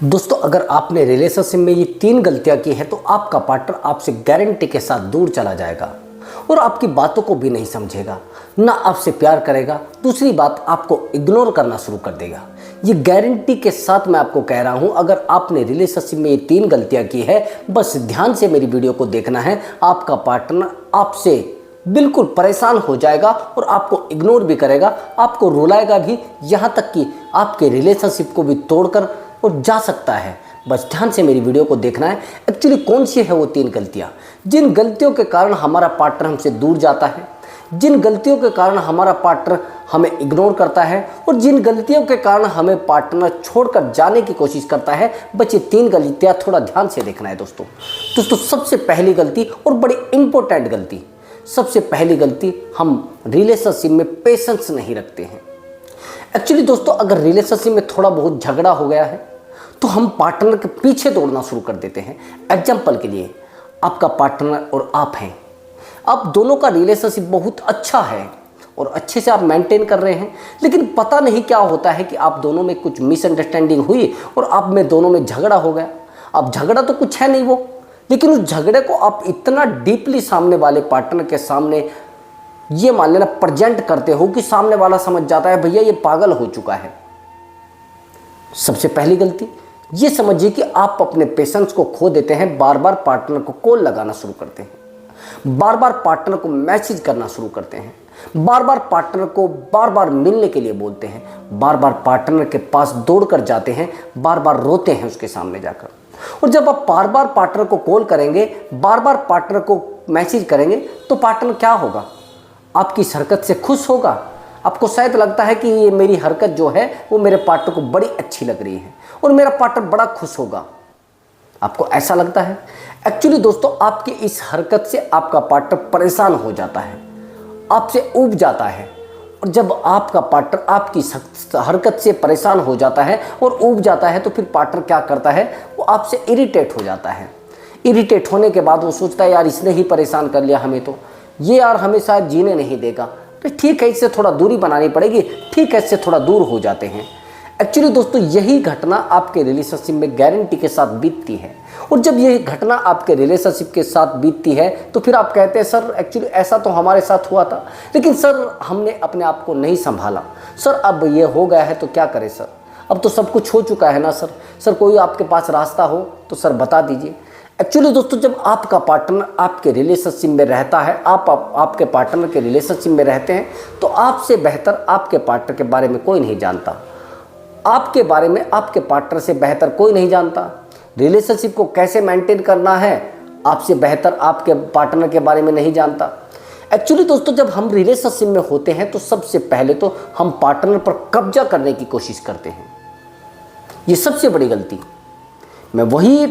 दोस्तों, अगर आपने रिलेशनशिप में ये 3 गलतियां की है तो आपका पार्टनर आपसे गारंटी के साथ दूर चला जाएगा और आपकी बातों को भी नहीं समझेगा, ना आपसे प्यार करेगा। दूसरी बात, आपको इग्नोर करना शुरू कर देगा। ये गारंटी के साथ मैं आपको कह रहा हूं, अगर आपने रिलेशनशिप में ये 3 गलतियां की है, बस ध्यान से मेरी वीडियो को देखना है। आपका पार्टनर आपसे बिल्कुल परेशान हो जाएगा और आपको इग्नोर भी करेगा, आपको रुलाएगा भी, यहाँ तक कि आपके रिलेशनशिप को भी तोड़कर और जा सकता है। बस ध्यान से मेरी वीडियो को देखना है। एक्चुअली कौन सी है वो 3 गलतियाँ, जिन गलतियों के कारण हमारा पार्टनर हमसे दूर जाता है, जिन गलतियों के कारण हमारा पार्टनर हमें इग्नोर करता है और जिन गलतियों के कारण हमें पार्टनर छोड़कर जाने की कोशिश करता है। बस ये 3 गलतियाँ थोड़ा ध्यान से देखना है दोस्तों। सबसे पहली गलती और बड़ी इंपॉर्टेंट गलती, सबसे पहली गलती, हम रिलेशनशिप में पेशेंस नहीं रखते हैं। एक्चुअली दोस्तों, अगर रिलेशनशिप में थोड़ा बहुत झगड़ा हो गया है तो हम पार्टनर के पीछे दौड़ना शुरू कर देते हैं। एग्जाम्पल के लिए, आपका पार्टनर और आप हैं, आप दोनों का रिलेशनशिप बहुत अच्छा है और अच्छे से आप मेंटेन कर रहे हैं, लेकिन पता नहीं क्या होता है कि आप दोनों में कुछ मिसअंडरस्टैंडिंग हुई और आप में दोनों में झगड़ा हो गया। अब झगड़ा तो कुछ है नहीं वो, लेकिन उस झगड़े को आप इतना डीपली सामने वाले पार्टनर के सामने ये मान लेना प्रेजेंट करते हो कि सामने वाला समझ जाता है भैया ये पागल हो चुका है। सबसे पहली गलती ये समझिए कि आप अपने पेशेंस को खो देते हैं। बार बार पार्टनर को कॉल लगाना शुरू करते हैं, बार बार पार्टनर को मैसेज करना शुरू करते हैं, बार बार पार्टनर को बार बार मिलने के लिए बोलते हैं, बार बार पार्टनर के पास दौड़कर जाते हैं, बार बार रोते हैं उसके सामने जाकर। और जब आप बार बार पार्टनर को कॉल करेंगे, बार बार पार्टनर को मैसेज करेंगे, तो पार्टनर क्या होगा, आपकी इस हरकत से खुश होगा। आपको शायद लगता है कि ये मेरी हरकत जो है वो मेरे पार्टनर को बड़ी अच्छी लग रही है और मेरा पार्टनर बड़ा खुश होगा, आपको ऐसा लगता है। एक्चुअली दोस्तों, आपकी इस हरकत से आपका पार्टनर परेशान हो जाता है, आपसे ऊब जाता है। और जब आपका पार्टनर आपकी हरकत से परेशान हो जाता है और ऊब जाता है, तो फिर पार्टनर क्या करता है, वो आपसे इरिटेट हो जाता है। इरिटेट होने के बाद वो सोचता है यार इसने ही परेशान कर लिया हमें, तो ये यार हमें शायद जीने नहीं देगा, तो ठीक है इससे थोड़ा दूरी बनानी पड़ेगी। ठीक है, इससे थोड़ा दूर हो जाते हैं। एक्चुअली दोस्तों, यही घटना आपके रिलेशनशिप में गारंटी के साथ बीतती है। और जब ये घटना आपके रिलेशनशिप के साथ बीतती है तो फिर आप कहते हैं सर एक्चुअली ऐसा तो हमारे साथ हुआ था, लेकिन सर हमने अपने आप को नहीं संभाला। सर अब ये हो गया है तो क्या करें सर, अब तो सब कुछ हो चुका है ना सर। सर कोई आपके पास रास्ता हो तो सर बता दीजिए। एक्चुअली दोस्तों, जब आपका पार्टनर आपके रिलेशनशिप में रहता है, आपके पार्टनर के रिलेशनशिप में रहते हैं, तो आपसे बेहतर आपके पार्टनर के बारे में कोई नहीं जानता। आपके बारे में आपके पार्टनर से बेहतर कोई नहीं जानता। रिलेशनशिप को कैसे मेंटेन करना है आपसे बेहतर आपके पार्टनर के बारे में नहीं जानता। एक्चुअली दोस्तों, जब हम रिलेशनशिप में होते हैं तो सबसे पहले तो हम पार्टनर पर कब्जा करने की कोशिश करते हैं। ये सबसे बड़ी गलती। मैं वही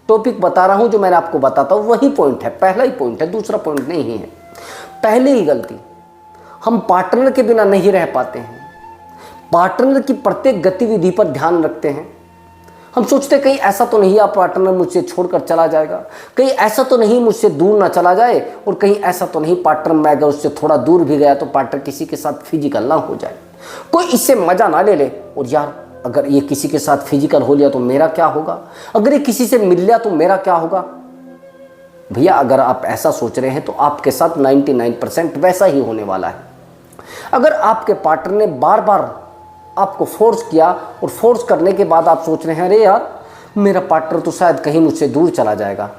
टॉपिक बता रहा हूं जो मैंने आपको बताता हूं, वही पॉइंट है, पहला ही पॉइंट है, दूसरा पॉइंट नहीं है। पहले ही गलती, हम पार्टनर के बिना नहीं रह पाते हैं। पार्टनर की प्रत्येक गतिविधि पर ध्यान रखते हैं। हम सोचते कहीं ऐसा तो नहीं आप पार्टनर मुझसे छोड़कर चला जाएगा, कहीं ऐसा तो नहीं मुझसे दूर ना चला जाए, और कहीं ऐसा तो नहीं पार्टनर मैं अगर उससे थोड़ा दूर भी गया तो पार्टनर किसी के साथ फिजिकल ना हो जाए, कोई इससे मजा ना ले ले। और यार अगर ये किसी के साथ फिजिकल हो लिया तो मेरा क्या होगा, अगर ये किसी से मिल लिया तो मेरा क्या होगा। भैया अगर आप ऐसा सोच रहे हैं तो आपके साथ 99% वैसा ही होने वाला है। अगर आपके पार्टनर ने बार बार आपको फोर्स किया और फोर्स करने के बाद आप सोच रहे हैं अरे यार मेरा पार्टनर तो शायद कहीं मुझसे दूर चला जाएगा,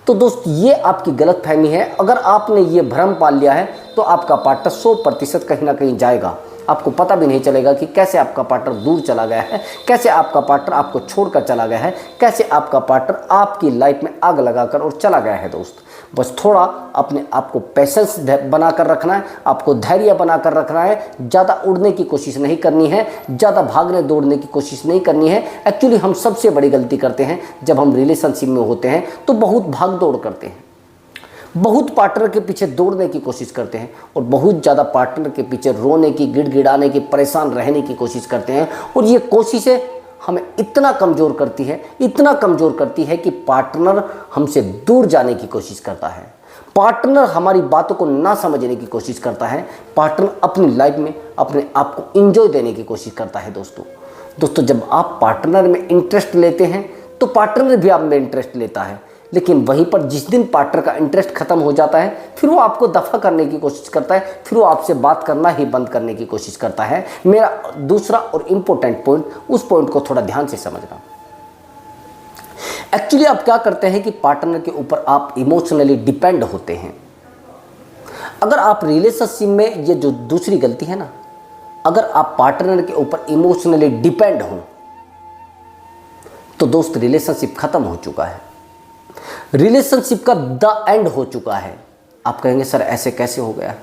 तो दोस्त ये आपकी गलतफहमी है। अगर आपने ये भ्रम पाल लिया है तो आपका पार्टनर 100% कहीं ना कहीं जाएगा। आपको पता भी नहीं चलेगा कि कैसे आपका पार्टनर दूर चला गया है, कैसे आपका पार्टनर आपको छोड़कर चला गया है, कैसे आपका पार्टनर आपकी लाइफ में आग लगाकर और चला गया है। दोस्त बस थोड़ा अपने आप को पेशेंस बनाकर रखना है, आपको धैर्य बनाकर रखना है। ज़्यादा उड़ने की कोशिश नहीं करनी है, ज़्यादा भागने दौड़ने की कोशिश नहीं करनी है। एक्चुअली हम सबसे बड़ी गलती करते हैं जब हम रिलेशनशिप में होते हैं तो बहुत भाग दौड़ करते हैं, बहुत पार्टनर के पीछे दौड़ने की कोशिश करते हैं और बहुत ज़्यादा पार्टनर के पीछे रोने की, गिड़गिड़ाने की, परेशान रहने की कोशिश करते हैं। और ये कोशिशें हमें इतना कमज़ोर करती है, इतना कमज़ोर करती है कि पार्टनर हमसे दूर जाने की कोशिश करता है, पार्टनर हमारी बातों को ना समझने की कोशिश करता है, पार्टनर अपनी लाइफ में अपने आप को एंजॉय देने की कोशिश करता है। दोस्तों दोस्तों जब आप पार्टनर में इंटरेस्ट लेते हैं तो पार्टनर भी आप में इंटरेस्ट लेता है, लेकिन वहीं पर जिस दिन पार्टनर का इंटरेस्ट खत्म हो जाता है फिर वो आपको दफा करने की कोशिश करता है, फिर वो आपसे बात करना ही बंद करने की कोशिश करता है। मेरा दूसरा और इम्पोर्टेंट पॉइंट, उस पॉइंट को थोड़ा ध्यान से समझना। एक्चुअली आप क्या करते हैं कि पार्टनर के ऊपर आप इमोशनली डिपेंड होते हैं। अगर आप रिलेशनशिप में, ये जो दूसरी गलती है ना, अगर आप पार्टनर के ऊपर इमोशनली डिपेंड हो तो दोस्त रिलेशनशिप खत्म हो चुका है, रिलेशनशिप का द एंड हो चुका है। आप कहेंगे सर ऐसे कैसे हो गया?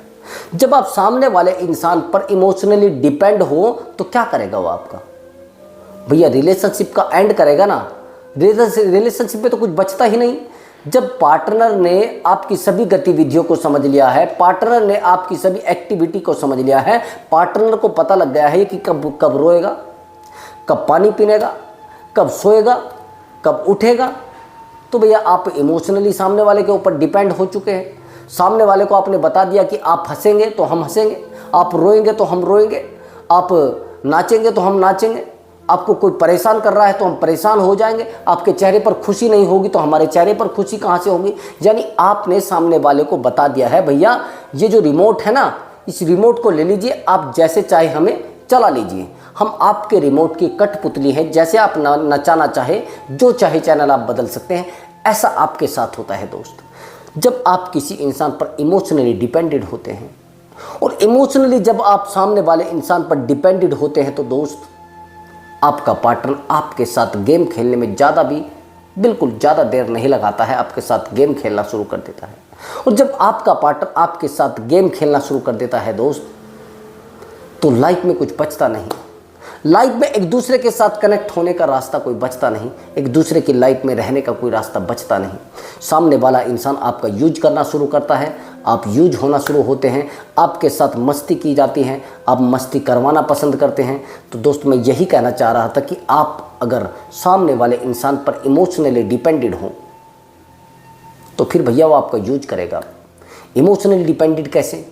जब आप सामने वाले इंसान पर इमोशनली डिपेंड हो तो क्या करेगा वो आपका? भैया रिलेशनशिप का एंड करेगा ना, रिलेशनशिप में तो कुछ बचता ही नहीं। जब पार्टनर ने आपकी सभी गतिविधियों को समझ लिया है, पार्टनर ने आपकी सभी एक्टिविटी को समझ लिया है, पार्टनर को पता लग गया है कि कब कब रोएगा, कब पानी पीनेगा, कब सोएगा, कब उठेगा, तो भैया आप इमोशनली सामने वाले के ऊपर डिपेंड हो चुके हैं। सामने वाले को आपने बता दिया कि आप हंसेंगे तो हम हंसेंगे, आप रोएंगे तो हम रोएंगे, आप नाचेंगे तो हम नाचेंगे, आपको कोई परेशान कर रहा है तो हम परेशान हो जाएंगे, आपके चेहरे पर खुशी नहीं होगी तो हमारे चेहरे पर खुशी कहाँ से होगी। यानी आपने सामने वाले को बता दिया है भैया ये जो रिमोट है ना, इस रिमोट को ले लीजिए, आप जैसे चाहे हमें चला लीजिए, हम आपके रिमोट की कठपुतली हैं, जैसे आप नचाना चाहे, जो चाहे चैनल आप बदल सकते हैं। ऐसा आपके साथ होता है दोस्त। जब आप किसी इंसान पर इमोशनली डिपेंडेड होते हैं, और इमोशनली जब आप सामने वाले इंसान पर डिपेंडेड होते हैं तो दोस्त आपका पार्टनर आपके साथ गेम खेलने में बिल्कुल ज़्यादा देर नहीं लगाता है, आपके साथ गेम खेलना शुरू कर देता है। और जब आपका पार्टनर आपके साथ गेम खेलना शुरू कर देता है दोस्त, तो लाइफ में कुछ बचता नहीं। लाइफ में एक दूसरे के साथ कनेक्ट होने का रास्ता कोई बचता नहीं, एक दूसरे की लाइफ में रहने का कोई रास्ता बचता नहीं। सामने वाला इंसान आपका यूज करना शुरू करता है, आप यूज होना शुरू होते हैं, आपके साथ मस्ती की जाती है, आप मस्ती करवाना पसंद करते हैं। तो दोस्त मैं यही कहना चाह रहा था कि आप अगर सामने वाले इंसान पर इमोशनली डिपेंडेड हो तो फिर भैया वो आपका यूज करेगा। इमोशनली डिपेंडेड कैसे?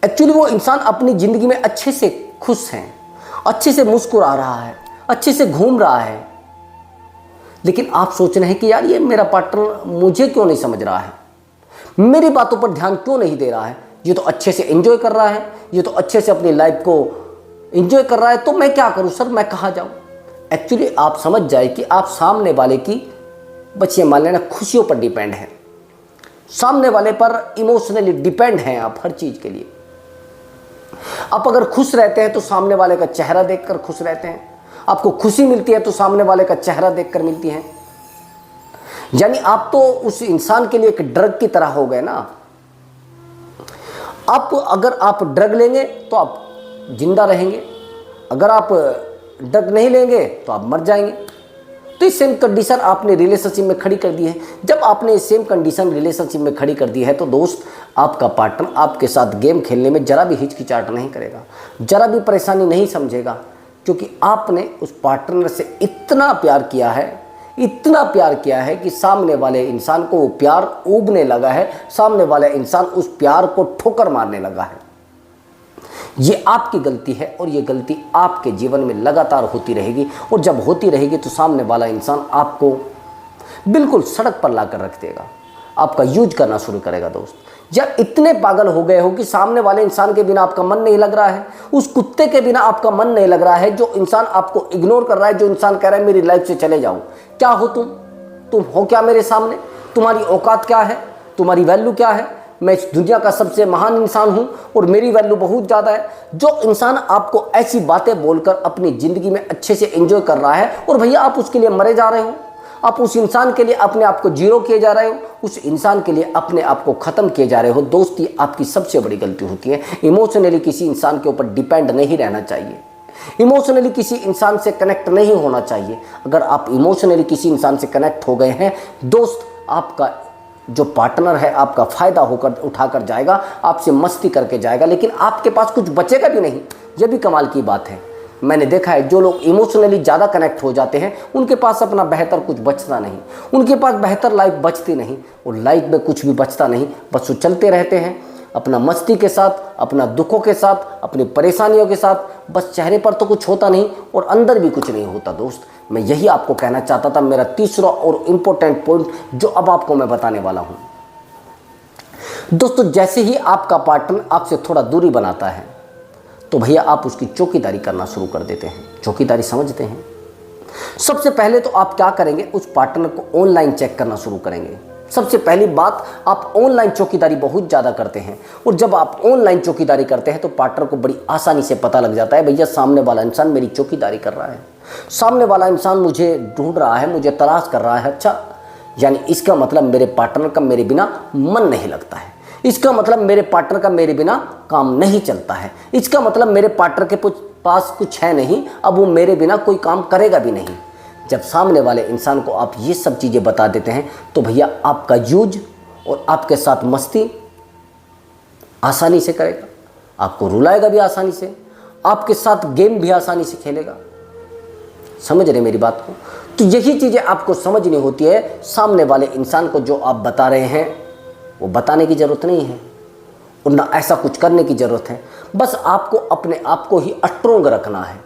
एक्चुअली वो इंसान अपनी ज़िंदगी में अच्छे से खुश है, अच्छे से मुस्कुरा रहा है, अच्छे से घूम रहा है, लेकिन आप सोच रहे हैं कि यार ये मेरा पार्टनर मुझे क्यों नहीं समझ रहा है, मेरी बातों पर ध्यान क्यों नहीं दे रहा है, ये तो अच्छे से एंजॉय कर रहा है, ये तो अच्छे से अपनी लाइफ को एंजॉय कर रहा है, तो मैं क्या करूं सर, मैं कहाँ जाऊं। एक्चुअली आप समझ जाए कि आप सामने वाले की, बच्चे मान लेना, खुशियों पर डिपेंड है, सामने वाले पर इमोशनली डिपेंड हैं आप हर चीज़ के लिए। आप अगर खुश रहते हैं तो सामने वाले का चेहरा देखकर खुश रहते हैं, आपको खुशी मिलती है तो सामने वाले का चेहरा देखकर मिलती है। यानी आप तो उस इंसान के लिए एक ड्रग की तरह हो गए ना। अगर आप ड्रग लेंगे तो आप जिंदा रहेंगे, अगर आप ड्रग नहीं लेंगे तो आप मर जाएंगे। तो इस सेम कंडीशन आपने रिलेशनशिप में खड़ी कर दी है। जब आपने सेम कंडीशन रिलेशनशिप में खड़ी कर दी है तो दोस्त आपका पार्टनर आपके साथ गेम खेलने में जरा भी हिचकिचाहट नहीं करेगा, जरा भी परेशानी नहीं समझेगा, क्योंकि आपने उस पार्टनर से इतना प्यार किया है, इतना प्यार किया है कि सामने वाले इंसान को वो प्यार ऊबने लगा है, सामने वाला इंसान उस प्यार को ठोकर मारने लगा है। ये आपकी गलती है और ये गलती आपके जीवन में लगातार होती रहेगी, और जब होती रहेगी तो सामने वाला इंसान आपको बिल्कुल सड़क पर ला कर रख देगा, आपका यूज करना शुरू करेगा दोस्त। या इतने पागल हो गए हो कि सामने वाले इंसान के बिना आपका मन नहीं लग रहा है, उस कुत्ते के बिना आपका मन नहीं लग रहा है, जो इंसान आपको इग्नोर कर रहा है, जो इंसान कह रहा है मेरी लाइफ से चले जाओ। क्या हो तुम हो क्या मेरे सामने? तुम्हारी औकात क्या है? तुम्हारी वैल्यू क्या है? मैं इस दुनिया का सबसे महान इंसान हूं और मेरी वैल्यू बहुत ज़्यादा है। जो इंसान आपको ऐसी बातें बोलकर अपनी ज़िंदगी में अच्छे से एंजॉय कर रहा है, और भैया आप उसके लिए मरे जा रहे हो, आप उस इंसान के लिए अपने आप को जीरो किए जा रहे हो, उस इंसान के लिए अपने आप को ख़त्म किए जा रहे हो। दोस्त ये आपकी सबसे बड़ी गलती होती है। इमोशनली किसी इंसान के ऊपर डिपेंड नहीं रहना चाहिए, इमोशनली किसी इंसान से कनेक्ट नहीं होना चाहिए। अगर आप इमोशनली किसी इंसान से कनेक्ट हो गए हैं दोस्त, आपका जो पार्टनर है आपका फ़ायदा होकर उठाकर जाएगा, आपसे मस्ती करके जाएगा, लेकिन आपके पास कुछ बचेगा भी नहीं। यह भी कमाल की बात है। मैंने देखा है जो लोग इमोशनली ज़्यादा कनेक्ट हो जाते हैं उनके पास अपना बेहतर कुछ बचता नहीं, उनके पास बेहतर लाइफ बचती नहीं, और लाइफ में कुछ भी बचता नहीं, बस वो चलते रहते हैं, अपना मस्ती के साथ, अपना दुखों के साथ, अपनी परेशानियों के साथ। बस चेहरे पर तो कुछ होता नहीं और अंदर भी कुछ नहीं होता दोस्त। मैं यही आपको कहना चाहता था। मेरा तीसरा और इम्पोर्टेंट पॉइंट जो अब आपको मैं बताने वाला हूँ दोस्तों, जैसे ही आपका पार्टनर आपसे थोड़ा दूरी बनाता है तो भैया आप उसकी चौकीदारी करना शुरू कर देते हैं। चौकीदारी समझते हैं? सबसे पहले तो आप क्या करेंगे, उस पार्टनर को ऑनलाइन चेक करना शुरू करेंगे। सबसे पहली बात, आप ऑनलाइन चौकीदारी बहुत ज़्यादा करते हैं और जब आप ऑनलाइन चौकीदारी करते हैं तो पार्टनर को बड़ी आसानी से पता लग जाता है भैया सामने वाला इंसान मेरी चौकीदारी कर रहा है, सामने वाला इंसान मुझे ढूंढ रहा है, मुझे तलाश कर रहा है। अच्छा, यानी इसका मतलब मेरे पार्टनर का मेरे बिना मन नहीं लगता है, इसका मतलब मेरे पार्टनर का मेरे बिना काम नहीं चलता है, इसका मतलब मेरे पार्टनर के पास कुछ है नहीं, अब वो मेरे बिना कोई काम करेगा भी नहीं। जब सामने वाले इंसान को आप ये सब चीज़ें बता देते हैं तो भैया आपका यूज और आपके साथ मस्ती आसानी से करेगा, आपको रुलाएगा भी आसानी से, आपके साथ गेम भी आसानी से खेलेगा। समझ रहे मेरी बात को? तो यही चीज़ें आपको समझनी होती है। सामने वाले इंसान को जो आप बता रहे हैं वो बताने की ज़रूरत नहीं है और ना ऐसा कुछ करने की ज़रूरत है। बस आपको अपने आप को ही स्ट्रोंग रखना है।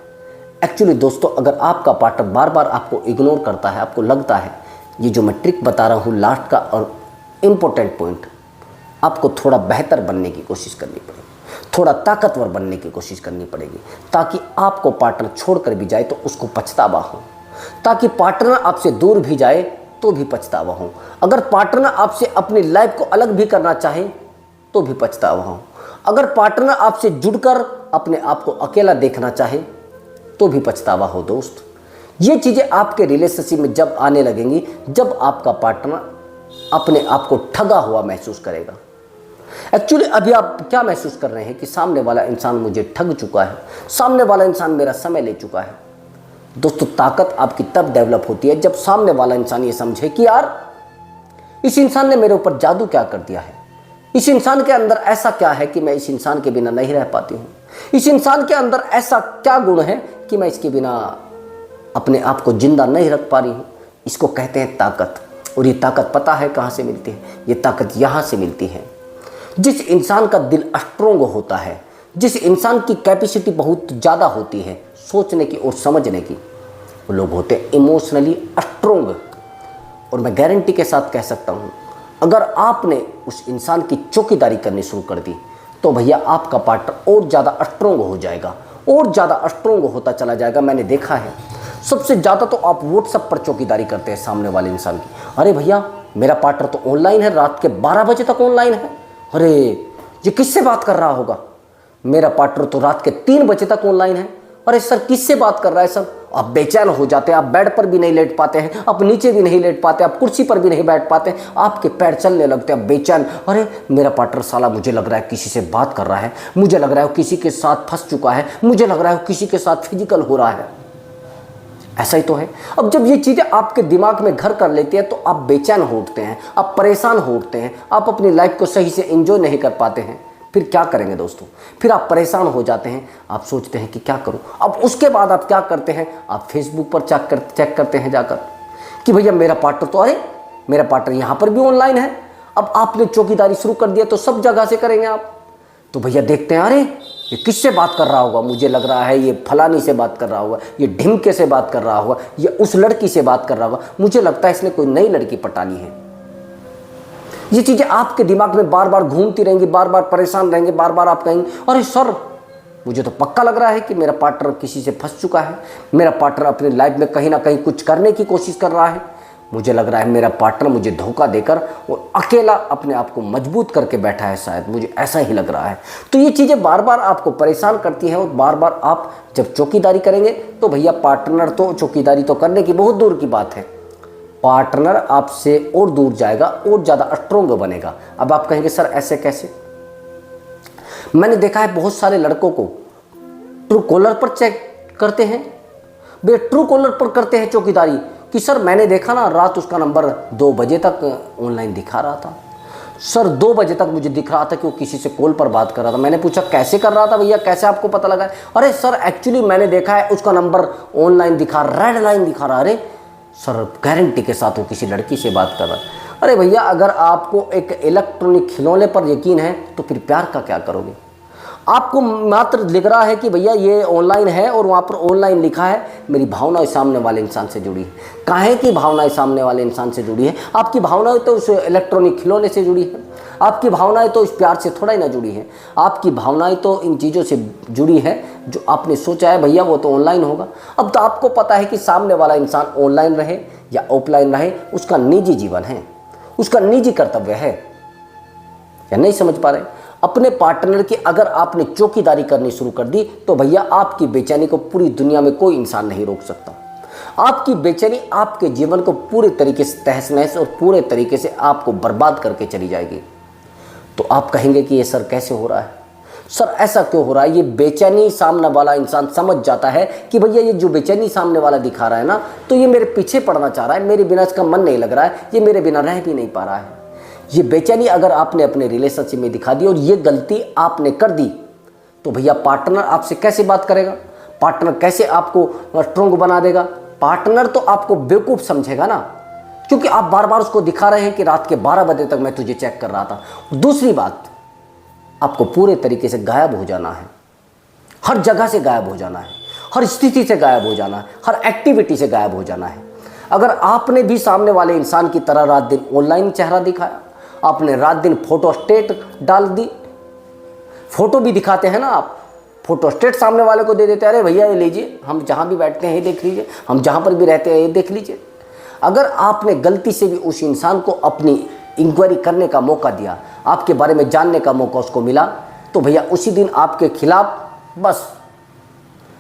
एक्चुअली दोस्तों, अगर आपका पार्टनर बार बार आपको इग्नोर करता है, आपको लगता है ये जो मैं ट्रिक बता रहा हूँ लास्ट का और इम्पोर्टेंट पॉइंट, आपको थोड़ा बेहतर बनने की कोशिश करनी पड़ेगी, थोड़ा ताकतवर बनने की कोशिश करनी पड़ेगी, ताकि आपको पार्टनर छोड़कर भी जाए तो उसको पछतावा हो, ताकि पार्टनर आपसे दूर भी जाए तो भी पछतावा हो, अगर पार्टनर आपसे अपनी लाइफ को अलग भी करना चाहे तो भी पछतावा हो, अगर पार्टनर आपसे जुड़कर अपने आप को अकेला देखना चाहे तो भी पछतावा हो। दोस्त, ये चीज़ें आपके रिलेशनशिप में जब आने लगेंगी, जब आपका पार्टनर अपने आप को ठगा हुआ महसूस करेगा। एक्चुअली अभी आप क्या महसूस कर रहे हैं कि सामने वाला इंसान मुझे ठग चुका है, सामने वाला इंसान मेरा समय ले चुका है। दोस्तों, ताकत आपकी तब डेवलप होती है जब सामने वाला इंसान ये समझे कि यार इस इंसान ने मेरे ऊपर जादू क्या कर दिया है, इस इंसान के अंदर ऐसा क्या है कि मैं इस इंसान के बिना नहीं रह पाती हूँ, इस इंसान के अंदर ऐसा क्या गुण है कि मैं इसके बिना अपने आप को जिंदा नहीं रख पा रही हूँ। इसको कहते हैं ताकत। और ये ताकत पता है कहाँ से मिलती है? ये ताकत यहाँ से मिलती है। जिस इंसान का दिल स्ट्रोंग होता है, जिस इंसान की कैपेसिटी बहुत ज़्यादा होती है सोचने की और समझने की, वो लोग होते हैं इमोशनली स्ट्रोंग। और मैं गारंटी के साथ कह सकता हूँ, अगर आपने उस इंसान की चौकीदारी करनी शुरू कर दी तो भैया आपका पार्टनर और ज़्यादा स्ट्रोंग हो जाएगा, और ज़्यादा स्ट्रोंग होता चला जाएगा। मैंने देखा है सबसे ज़्यादा तो आप व्हाट्सएप पर चौकीदारी करते हैं सामने वाले इंसान की। अरे भैया मेरा पार्टनर तो ऑनलाइन है, रात के 12 बजे तक ऑनलाइन है, अरे ये किससे बात कर रहा होगा? मेरा पार्टनर तो रात के 3 बजे तक ऑनलाइन है, अरे सर किससे बात कर रहा है सर? आप बेचैन हो जाते हैं, आप बेड पर भी नहीं लेट पाते हैं, आप नीचे भी नहीं लेट पाते, आप कुर्सी पर भी नहीं बैठ पाते, आपके पैर चलने लगते हैं, बेचैन। अरे मेरा पार्टनर साला मुझे लग रहा है किसी से बात कर रहा है, मुझे लग रहा है किसी के साथ फंस चुका है, मुझे लग रहा है किसी के साथ फिजिकल हो रहा है। ऐसा ही तो है। अब जब ये चीज़ें आपके दिमाग में घर कर लेती है तो आप बेचैन हो उठते हैं, आप परेशान हो उठते हैं, आप अपनी लाइफ को सही से एंजॉय नहीं कर पाते हैं। फिर क्या करेंगे दोस्तों? फिर आप परेशान हो जाते हैं, आप सोचते हैं कि क्या करूं। अब उसके बाद आप क्या करते हैं? आप फेसबुक पर चेक करते हैं जाकर कि भैया मेरा पार्टनर तो, अरे मेरा पार्टनर यहाँ पर भी ऑनलाइन है। अब आपने चौकीदारी शुरू कर दिया तो सब जगह से करेंगे आप। तो भैया देखते हैं, अरे ये किससे बात कर रहा होगा? मुझे लग रहा है ये फलानी से बात कर रहा होगा, ये ढिमके से बात कर रहा होगा, ये उस लड़की से बात कर रहा होगा, मुझे लगता है इसने कोई नई लड़की पटानी है। ये चीज़ें आपके दिमाग में बार बार घूमती रहेंगी, बार बार परेशान रहेंगे, बार बार आप कहेंगे अरे सर मुझे तो पक्का लग रहा है कि मेरा पार्टनर किसी से फंस चुका है, मेरा पार्टनर अपनी लाइफ में कहीं ना कहीं कुछ करने की कोशिश कर रहा है, मुझे लग रहा है मेरा पार्टनर मुझे धोखा देकर और अकेला अपने आप को मजबूत करके बैठा है, शायद मुझे ऐसा ही लग रहा है। तो ये चीज़ें बार बार आपको परेशान करती हैं और बार बार आप जब चौकीदारी करेंगे तो भैया पार्टनर तो चौकीदारी तो करने की बहुत दूर की बात है, पार्टनर आपसे और दूर जाएगा और ज़्यादा स्ट्रोंग बनेगा। अब आप कहेंगे सर ऐसे कैसे? मैंने देखा है बहुत सारे लड़कों को ट्रू कॉलर पर चेक करते हैं, वे ट्रू कॉलर पर करते हैं चौकीदारी कि सर मैंने देखा ना रात उसका नंबर 2 बजे तक ऑनलाइन दिखा रहा था, सर 2 बजे तक मुझे दिख रहा था कि वो किसी से कॉल पर बात कर रहा था। मैंने पूछा कैसे कर रहा था भैया, कैसे आपको पता लगा? अरे सर एक्चुअली मैंने देखा है उसका नंबर ऑनलाइन दिखा, रेड लाइन दिखा रहा। अरे सर गारंटी के साथ वो किसी लड़की से बात कर रहा है। अरे भैया, अगर आपको एक इलेक्ट्रॉनिक खिलौने पर यकीन है तो फिर प्यार का क्या करोगे? आपको मात्र लिख रहा है कि भैया ये ऑनलाइन है और वहाँ पर ऑनलाइन लिखा है मेरी भावनाएं सामने वाले इंसान से जुड़ी है। काहे की भावनाएं सामने वाले इंसान से जुड़ी है? आपकी भावनाएं तो उस इलेक्ट्रॉनिक खिलौने से जुड़ी है, आपकी भावनाएं तो इस प्यार से थोड़ा ही ना जुड़ी है। आपकी भावनाएं तो इन चीज़ों से जुड़ी है जो आपने सोचा है भैया वो तो ऑनलाइन होगा। अब तो आपको पता है कि सामने वाला इंसान ऑनलाइन रहे या ऑफलाइन रहे, उसका निजी जीवन है, उसका निजी कर्तव्य है। या नहीं समझ पा रहे? अपने पार्टनर की अगर आपने चौकीदारी करनी शुरू कर दी तो भैया आपकी बेचैनी को पूरी दुनिया में कोई इंसान नहीं रोक सकता। आपकी बेचैनी आपके जीवन को पूरे तरीके से तहस नहस और पूरे तरीके से आपको बर्बाद करके चली जाएगी। तो आप कहेंगे कि ये सर कैसे हो रहा है? सर ऐसा क्यों हो रहा है? ये बेचैनी सामने वाला इंसान समझ जाता है कि भैया ये जो बेचैनी सामने वाला दिखा रहा है ना, तो ये मेरे पीछे पड़ना चाह रहा है, मेरे बिना इसका मन नहीं लग रहा है, ये मेरे बिना रह भी नहीं पा रहा है। ये बेचैनी अगर आपने अपने रिलेशनशिप में दिखा दी और ये गलती आपने कर दी तो भैया पार्टनर आपसे कैसे बात करेगा? पार्टनर कैसे आपको स्ट्रोंग बना देगा? पार्टनर तो आपको बेवकूफ़ समझेगा ना, क्योंकि आप बार बार उसको दिखा रहे हैं कि रात के 12 बजे तक मैं तुझे चेक कर रहा था। दूसरी बात, आपको पूरे तरीके से गायब हो जाना है, हर जगह से गायब हो जाना है, हर स्थिति से गायब हो जाना है, हर एक्टिविटी से गायब हो जाना है। अगर आपने भी सामने वाले इंसान की तरह रात दिन ऑनलाइन चेहरा दिखाया, आपने रात दिन फोटो स्टेट डाल दी, फोटो भी दिखाते हैं ना आप, फोटो स्टेट सामने वाले को दे देते हैं, अरे भैया ये लीजिए, हम जहाँ भी बैठते हैं ये देख लीजिए, हम जहाँ पर भी रहते हैं ये देख लीजिए। अगर आपने गलती से भी उस इंसान को अपनी इंक्वायरी करने का मौका दिया, आपके बारे में जानने का मौका उसको मिला, तो भैया उसी दिन आपके खिलाफ बस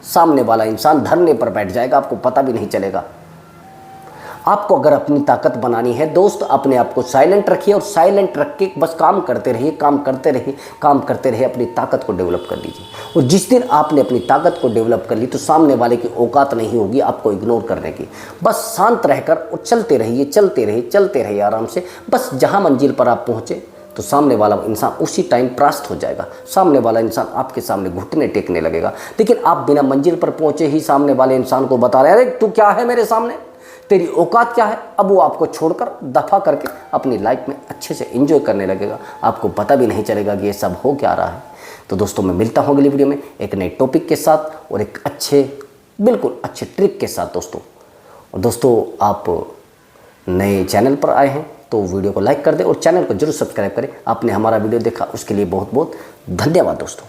सामने वाला इंसान धरने पर बैठ जाएगा, आपको पता भी नहीं चलेगा। आपको अगर अपनी ताकत बनानी है दोस्त, अपने आप को साइलेंट रखिए और साइलेंट रख के बस काम करते रहिए, काम करते रहिए, काम करते रहिए, अपनी ताकत को डेवलप कर लीजिए। और जिस दिन आपने अपनी ताकत को डेवलप कर ली तो सामने वाले की औकात नहीं होगी आपको इग्नोर करने की। बस शांत रहकर और चलते रहिए, चलते रहिए, चलते रहिए आराम से। बस जहाँ मंजिल पर आप पहुँचे तो सामने वाला इंसान उसी टाइम त्रास्त हो जाएगा, सामने वाला इंसान आपके सामने घुटने टेकने लगेगा। लेकिन आप बिना मंजिल पर पहुँचे ही सामने वाले इंसान को बता रहे हैं, अरे तू क्या है मेरे सामने, तेरी औकात क्या है, अब वो आपको छोड़कर दफा करके अपनी लाइफ में अच्छे से एंजॉय करने लगेगा, आपको पता भी नहीं चलेगा कि ये सब हो क्या रहा है। तो दोस्तों मैं मिलता हूँ अगली वीडियो में एक नए टॉपिक के साथ और एक अच्छे, बिल्कुल अच्छे ट्रिक के साथ दोस्तों। और दोस्तों आप नए चैनल पर आए हैं तो वीडियो को लाइक कर दें और चैनल को जरूर सब्सक्राइब करें। आपने हमारा वीडियो देखा उसके लिए बहुत बहुत धन्यवाद दोस्तों।